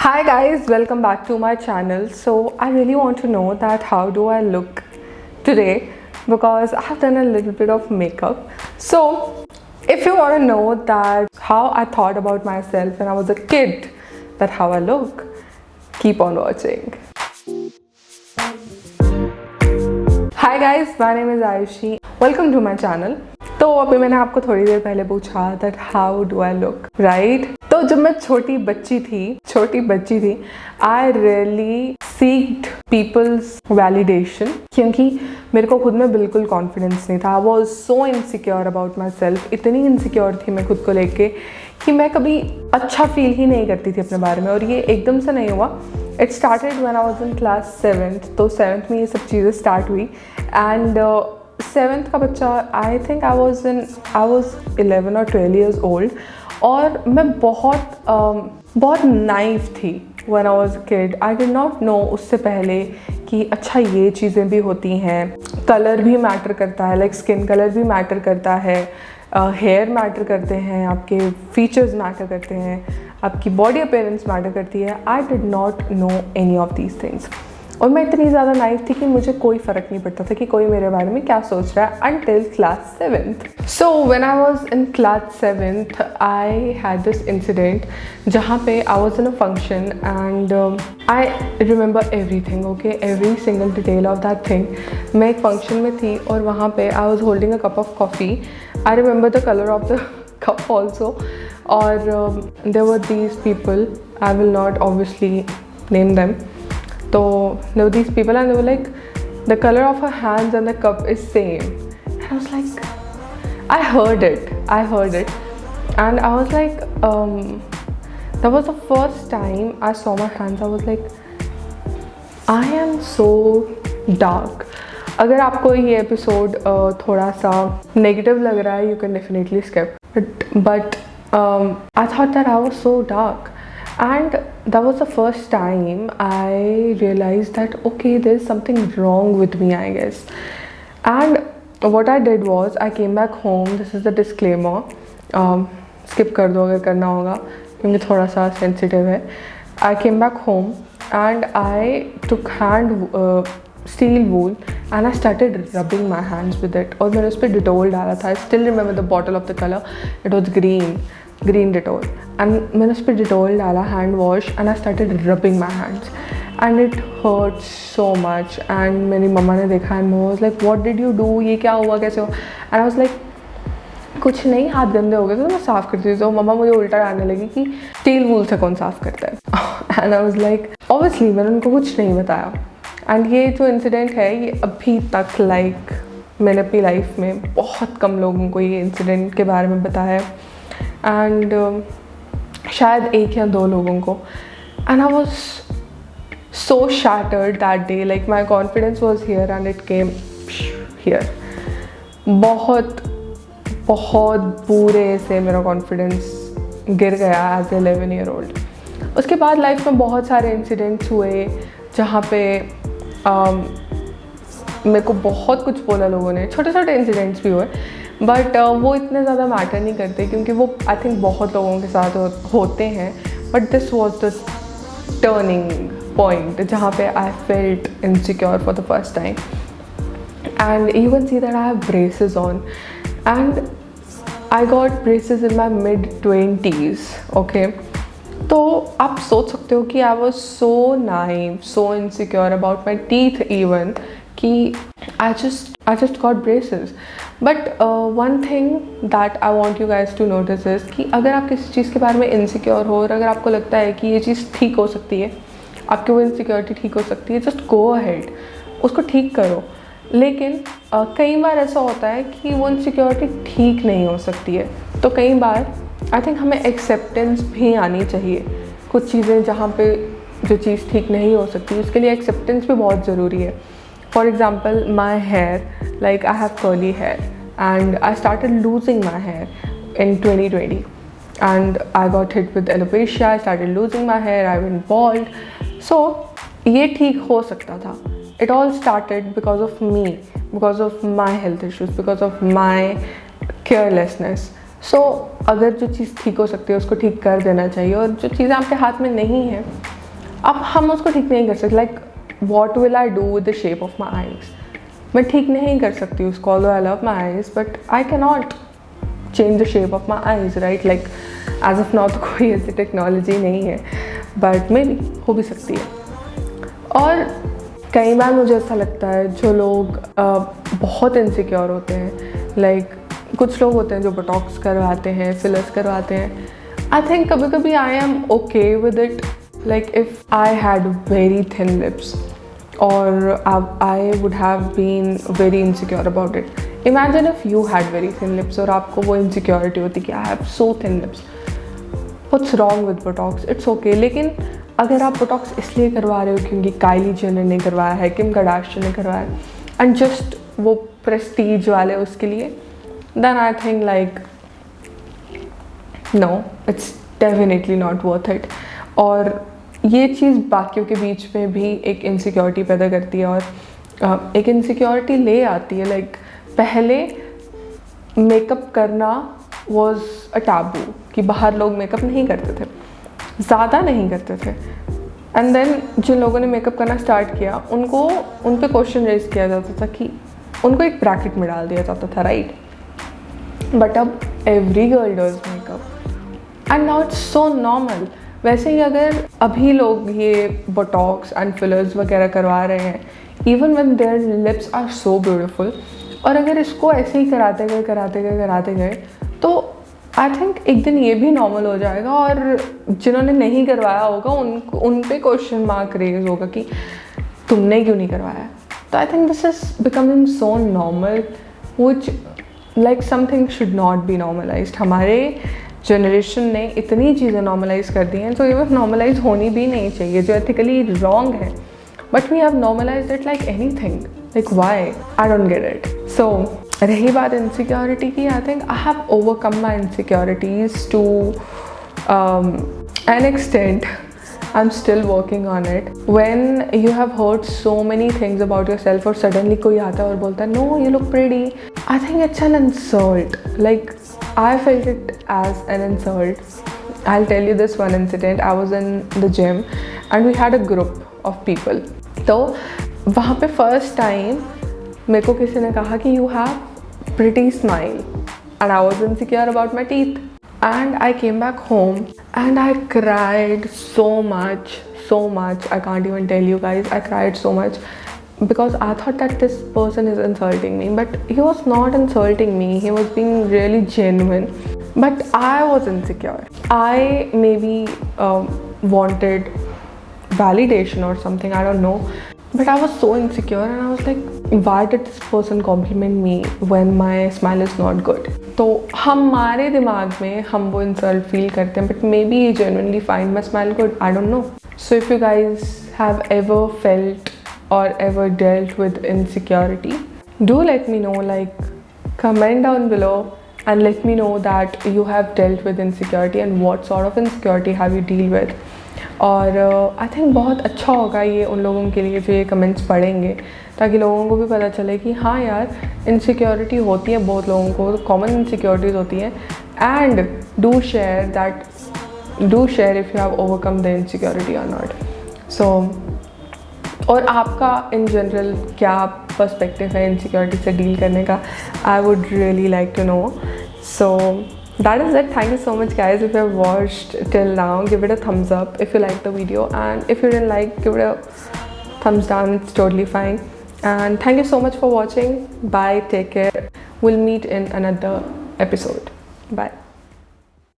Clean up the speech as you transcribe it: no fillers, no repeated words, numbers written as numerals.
Hi guys, welcome back to my channel. So I really want to know that how do I look today, because I have done a little bit of makeup. So if you want to know that how I thought about myself when I was a kid, that how I look, keep on watching. Hi guys, my name is Ayushi. Welcome to my channel. तो अभी मैंने आपको थोड़ी देर पहले पूछा that how do I look, right? तो जब मैं छोटी बच्ची थी I really seeked people's validation, क्योंकि मेरे को खुद में बिल्कुल कॉन्फिडेंस नहीं था. I was so insecure about myself. इतनी इनसिक्योर थी मैं खुद को लेके कि मैं कभी अच्छा फील ही नहीं करती थी अपने बारे में. और ये एकदम से नहीं हुआ. It started when I was in class 7th. तो 7th में ये सब चीज़ें स्टार्ट हुई. And 7th का बच्चा, आई थिंक आई वॉज 11 और 12 years old. और मैं बहुत नाइव थी when I was a kid. I did not know उससे पहले कि अच्छा ये चीज़ें भी होती हैं. कलर भी मैटर करता है, लाइक स्किन कलर भी मैटर करता है, हेयर मैटर करते हैं, आपके फीचर्स मैटर करते हैं, आपकी बॉडी अपीयरेंस मैटर करती है. I did not know any of these things. और मैं इतनी ज़्यादा नाइव थी कि मुझे कोई फ़र्क नहीं पड़ता था कि कोई मेरे बारे में क्या सोच रहा है until class 7th. So when I was in class 7th, I had this incident जहाँ पे I was in a function and I remember everything, okay, every single detail of that thing. मैं एक function में थी और वहाँ पे I was holding a cup of coffee. I remember the color of the cup also. और there were these people, I will not obviously name them. So there were these people and they were like, the color of her hands and the cup is same. And I was like, I heard it. And I was like, that was the first time I saw my hands. I was like, I am so dark. अगर आपको ये episode थोड़ा सा negative लग रहा है, you can definitely skip. But I thought that I was so dark. And that was the first time I realized that okay, there's something wrong with me, I guess. And what I did was I came back home. This is the disclaimer. Skip कर दो अगर करना होगा क्योंकि थोड़ा सा sensitive है. I came back home and I took steel wool and I started rubbing my hands with it. और मैंने उस पर Dettol डाला था. I still remember the bottle of the color. It was green Dettol. And मैंने उस पर Dettol डाला, hand wash, and I started rubbing my hands. And it hurt so much. And मेरी मम्मा ने देखा and mama was like, what did you do? ये क्या हुआ, कैसे हुआ? And I was like, कुछ नहीं, हाथ गंदे हो गए तो मैं साफ़ करती थी. तो मम्मा मुझे उल्टा डालने लगी कि स्टील वूल से कौन साफ़ करता है. And I was like, obviously मैंने उनको कुछ नहीं बताया. And ये जो इंसिडेंट है ये अभी तक मैंने अपनी लाइफ में बहुत कम लोगों को ये इंसिडेंट के बारे में बताया है. And शायद एक या दो लोगों को. And I was so shattered that day. Like my confidence was here and it came here. बहुत बुरे से मेरा कॉन्फिडेंस गिर गया एज ए 11-year-old. उसके बाद लाइफ में बहुत सारे इंसिडेंट्स हुए जहाँ पे मेरे को बहुत कुछ बोला लोगों ने. छोटे इंसिडेंट्स भी हुए बट वो इतने ज़्यादा मैटर नहीं करते क्योंकि वो आई थिंक बहुत लोगों के साथ होते हैं. But this was the turning point जहाँ पे I felt insecure for the first time. And you can see that I have braces on and I got braces in my mid-20s. Okay, तो आप सोच सकते हो कि I was so naive, so insecure about my teeth even कि I just got braces. But one thing that I want you guys to notice is कि अगर आप किसी चीज़ के बारे में इनसिक्योर हो और अगर आपको लगता है कि ये चीज़ ठीक हो सकती है, आपकी वो इनसिक्योरिटी ठीक हो सकती है, जस्ट गो अहेड, उसको ठीक करो. लेकिन कई बार ऐसा होता है कि वो इनसिक्योरिटी ठीक नहीं हो सकती है. तो कई बार आई थिंक हमें एक्सेप्टेंस भी आनी चाहिए. कुछ चीज़ें जहाँ पे जो चीज़ ठीक नहीं हो सकती उसके लिए एक्सेप्टेंस भी बहुत ज़रूरी है. For example, my hair, like I have curly hair and I started losing my hair in 2020 and I got hit with alopecia. I started losing my hair, I went bald. So ये ठीक हो सकता था. It all started because of me, because of my health issues, because of my carelessness. So अगर जो चीज़ ठीक हो सकती है उसको ठीक कर देना चाहिए और जो चीज़ें आपके हाथ में नहीं है अब हम उसको ठीक नहीं कर सकते. Like what will I do with the shape of my eyes. मैं ठीक नहीं कर सकती उसको. Although I love my eyes but I can not change the shape of my eyes, right. Like as of now तो कोई ऐसी technology नहीं है, बट मे बी हो भी सकती है. और कई बार मुझे ऐसा लगता है जो लोग बहुत इनसिक्योर होते हैं, लाइक कुछ लोग होते हैं जो बोटॉक्स करवाते हैं, फिलर्स करवाते हैं. आई थिंक कभी कभी I am okay with it. Like if I had very thin lips और I would have been very insecure about it. Imagine if you had very thin lips और आपको वो इनसिक्योरिटी होती कि I have so thin lips. What's wrong with Botox? It's okay. लेकिन अगर आप Botox इसलिए करवा रहे हो क्योंकि काइली जेनर ने करवाया है, किम कार्दाशियन ने करवाया है, एंड जस्ट वो प्रेस्टीज वाले उसके लिए, then I think like no, it's definitely not worth it. और ये चीज़ बाकियों के बीच में भी एक इनसिक्योरिटी पैदा करती है और एक इनसिक्योरिटी ले आती है. लाइक पहले मेकअप करना वॉज अ टैबू कि बाहर लोग मेकअप नहीं करते थे, ज़्यादा नहीं करते थे. एंड देन जिन लोगों ने मेकअप करना स्टार्ट किया उन पे क्वेश्चन रेज किया जाता था कि उनको एक ब्रैकेट में डाल दिया जाता था, राइट. बट अब every girl does makeup and now it's so normal. वैसे ही अगर अभी लोग ये बोटॉक्स एंड फिलर्स वगैरह करवा रहे हैं, even when their lips are so beautiful, और अगर इसको ऐसे ही कराते गए तो आई थिंक एक दिन ये भी नॉर्मल हो जाएगा और जिन्होंने नहीं करवाया होगा उन पे क्वेश्चन मार्क रेज होगा कि तुमने क्यों नहीं करवाया. तो I think this is becoming so normal which like something should not be normalized. हमारे जनरेशन ने इतनी चीज़ें नॉर्मलाइज कर दी हैं जो इवन नॉर्मलाइज होनी भी नहीं चाहिए, जो एथिकली रॉन्ग है, but we have normalised it like anything. Like why? I don't get it. So रही बात इनसिक्योरिटी की, I think I have overcome my insecurities to an extent. I am still working on it. When you have heard so many things about yourself और suddenly कोई आता है और बोलता है no you look pretty, I think it's an insult. Like I felt it as an insult. I'll tell you this one incident. I was in the gym and we had a group of people. तो वहाँ पे first time मेरे को किसी ने कहा कि you have pretty smile and I was insecure about my teeth. And I came back home and I cried so much. I can't even tell you guys. I cried so much because I thought that this person is insulting me, but he was not insulting me. He was being really genuine, but I was insecure. I maybe wanted validation or something, I don't know, but I was so insecure and I was like, why did this person compliment me when my smile is not good? तो हमारे दिमाग में हम वो insult feel करते हैं, but maybe he genuinely find my smile good, I don't know. So if you guys have ever felt or ever dealt with insecurity, do let me know. Like comment down below and let me know that you have dealt with insecurity and what sort of insecurity have you deal with. और I think बहुत अच्छा होगा ये उन लोगों के लिए जो ये कमेंट्स पढ़ेंगे, ताकि लोगों को भी पता चले कि हाँ यार इनसिक्योरिटी होती है, बहुत लोगों को कॉमन इनसिक्योरिटीज़ होती हैं. And do share if you have overcome the insecurity और नॉट. सो और आपका इन जनरल क्या पर्सपेक्टिव है इनसिक्योरिटी से डील करने का, I would really like to know. So that is it. Thank you so much guys. If you have watched till now, give it a thumbs up if you liked the video, and if you didn't like, give it a thumbs down. It's totally fine. And thank you so much for watching. Bye, take care. We'll meet in another episode. Bye.